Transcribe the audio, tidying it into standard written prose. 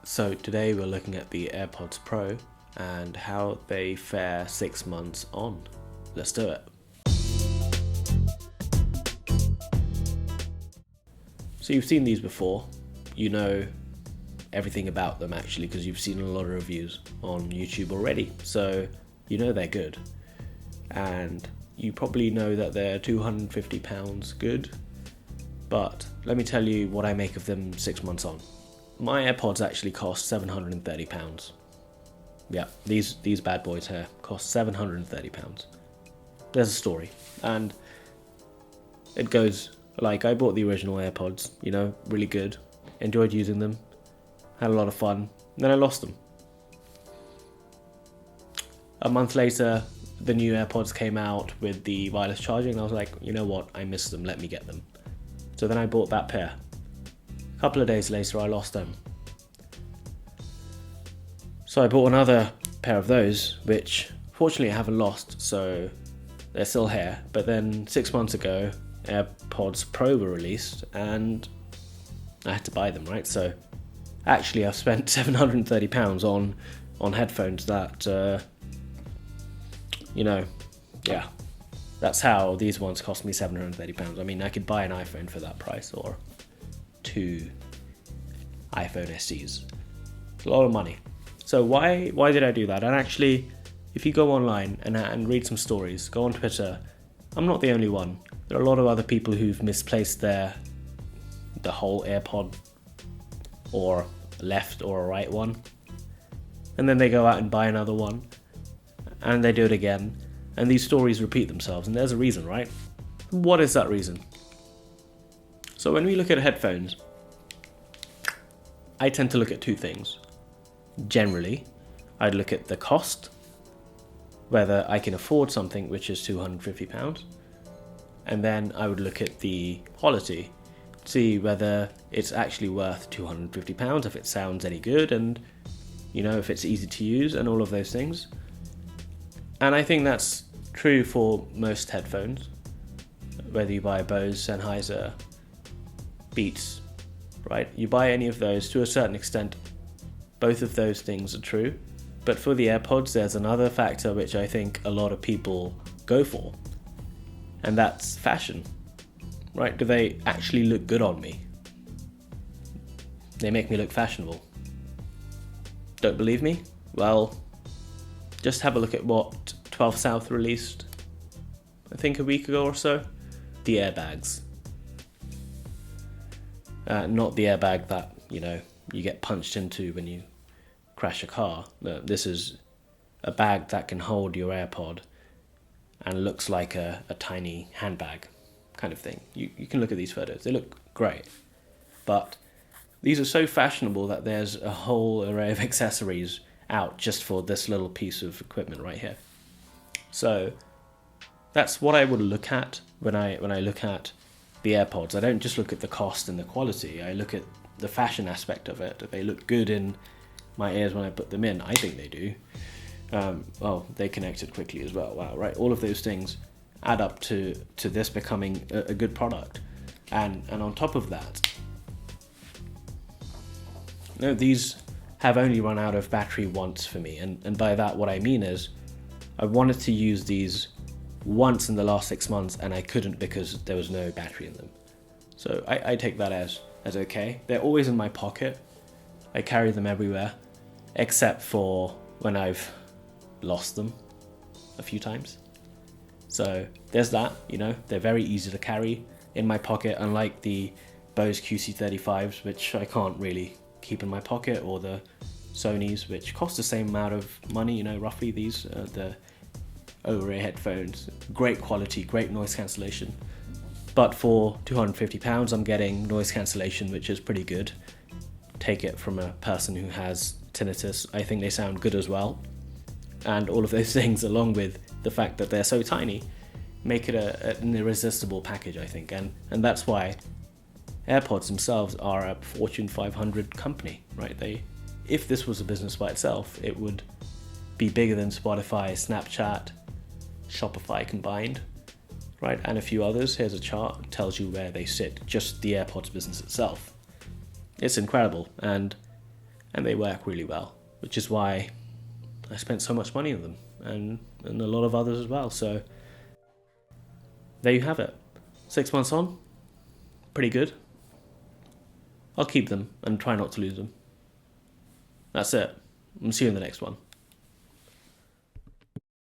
So today we're looking at the AirPods Pro and how they fare 6 months on. Let's do it. So you've seen these before. You know everything about them actually because you've seen a lot of reviews on YouTube already. So you know they're good. And you probably know that they're £250 good. But let me tell you what I make of them 6 months on. My AirPods actually cost £730. Yeah, these bad boys here cost £730. There's a story, and it goes like I bought the original AirPods, really good, enjoyed using them, had a lot of fun, then I lost them. A month later, the new AirPods came out with the wireless charging, and I was like, you know what, I miss them, let me get them. So then I bought that pair. A couple of days later, I lost them. So I bought another pair of those, which fortunately I haven't lost, so they're still here. But then 6 months ago, AirPods Pro were released, and I had to buy them, right? So actually I've spent £730 on headphones that, yeah. That's how these ones cost me £730. I mean, I could buy an iPhone for that price, or 2 iPhone SEs. It's a lot of money. So why did I do that? And actually, if you go online and read some stories, go on Twitter, I'm not the only one. There are a lot of other people who've misplaced the whole AirPod, or left or a right one. And then they go out and buy another one, and they do it again. And these stories repeat themselves, and there's a reason, right? What is that reason? So when we look at headphones, I tend to look at two things. Generally, I'd look at the cost, whether I can afford something which is £250, and then I would look at the quality, see whether it's actually worth £250, if it sounds any good, and if it's easy to use, and all of those things. And I think that's true for most headphones, whether you buy Bose, Sennheiser, Beats, right? You buy any of those, to a certain extent, both of those things are true. But for the AirPods, there's another factor which I think a lot of people go for, and that's fashion, right? Do they actually look good on me? They make me look fashionable. Don't believe me? Well, just have a look at what 12 South released, I think a week ago or so. The airbags. Not the airbag that, you get punched into when you crash a car. This is a bag that can hold your AirPod and looks like a tiny handbag kind of thing. You can look at these photos. They look great. But these are so fashionable that there's a whole array of accessories out just for this little piece of equipment right here. So that's what I would look at when I look at the AirPods. I don't just look at the cost and the quality. I look at the fashion aspect of it. Do they look good in my ears when I put them in? I think they do. They connected quickly as well. Wow, right? All of those things add up to this becoming a good product. And on top of that, these have only run out of battery once for me, and by that what I mean is I wanted to use these once in the last 6 months and I couldn't because there was no battery in them. So I take that as okay. They're always in my pocket. I carry them everywhere except for when I've lost them a few times. So there's that. They're very easy to carry in my pocket, unlike the Bose QC35s, which I can't really keep in my pocket, or the Sonys, which cost the same amount of money, roughly. These the over-ear headphones, great quality, great noise cancellation, but for £250 I'm getting noise cancellation which is pretty good. Take it from a person who has tinnitus, I think they sound good as well. And all of those things, along with the fact that they're so tiny, make it an irresistible package, I think, and that's why AirPods themselves are a Fortune 500 company, right? If this was a business by itself, it would be bigger than Spotify, Snapchat, Shopify combined, right? And a few others. Here's a chart, it tells you where they sit, just the AirPods business itself. It's incredible, and and they work really well, which is why I spent so much money on them, and a lot of others as well. So there you have it. 6 months on, pretty good. I'll keep them and try not to lose them. That's it. I'll see you in the next one.